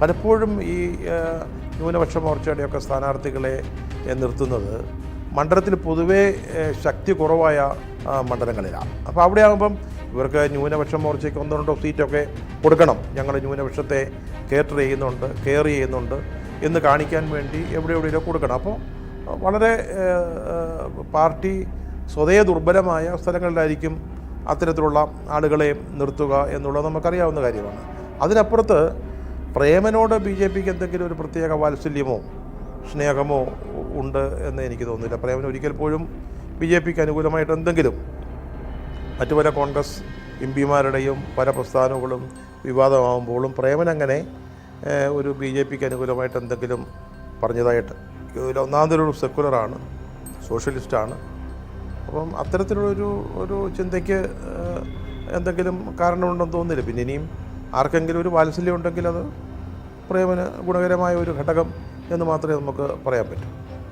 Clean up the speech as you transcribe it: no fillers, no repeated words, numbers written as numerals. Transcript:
പലപ്പോഴും ഈ ന്യൂനപക്ഷ മോർച്ചയുടെയൊക്കെ സ്ഥാനാർത്ഥികളെ നിർത്തുന്നത് മണ്ഡലത്തിൽ പൊതുവേ ശക്തി കുറവായ മണ്ഡലങ്ങളിലാണ്. അപ്പോൾ അവിടെ ആകുമ്പം ഇവർക്ക് ന്യൂനപക്ഷ മോർച്ചയ്ക്ക് 1-2 സീറ്റൊക്കെ കൊടുക്കണം, ഞങ്ങൾ ന്യൂനപക്ഷത്തെ കെയർ ചെയ്യുന്നുണ്ട് എന്ന് കാണിക്കാൻ വേണ്ടി എവിടെയോ കൊടുക്കണം. അപ്പോൾ വളരെ പാർട്ടി സ്വതേ ദുർബലമായ സ്ഥലങ്ങളിലായിരിക്കും അത്തരത്തിലുള്ള ആളുകളെ നിർത്തുക എന്നുള്ളത് നമുക്കറിയാവുന്ന കാര്യമാണ്. അതിനപ്പുറത്ത് പ്രേമനോട് BJPക്ക് എന്തെങ്കിലും ഒരു പ്രത്യേക വാത്സല്യമോ സ്നേഹമോ ഉണ്ട് എന്ന് എനിക്ക് തോന്നുന്നില്ല. പ്രേമൻ ഒരിക്കൽ പോലും BJPക്ക് അനുകൂലമായിട്ട് എന്തെങ്കിലും മറ്റു പല കോൺഗ്രസ് MPമാരുടെയും പല പ്രസ്ഥാനങ്ങളും വിവാദമാകുമ്പോഴും പ്രേമൻ അങ്ങനെ ഒരു BJPക്ക് അനുകൂലമായിട്ട് എന്തെങ്കിലും പറഞ്ഞതായിട്ട് ഒന്നാമതൊരു സെക്കുലറാണ്, സോഷ്യലിസ്റ്റാണ്. അപ്പം അത്തരത്തിലുള്ളൊരു ചിന്തയ്ക്ക് എന്തെങ്കിലും കാരണമുണ്ടെന്ന് തോന്നുന്നില്ല. പിന്നെ ഇനിയും ആർക്കെങ്കിലും ഒരു വാത്സല്യം ഉണ്ടെങ്കിൽ അത് പ്രേമന് ഗുണകരമായ ഒരു ഘടകം എന്ന് മാത്രമേ നമുക്ക് പറയാൻ പറ്റൂ.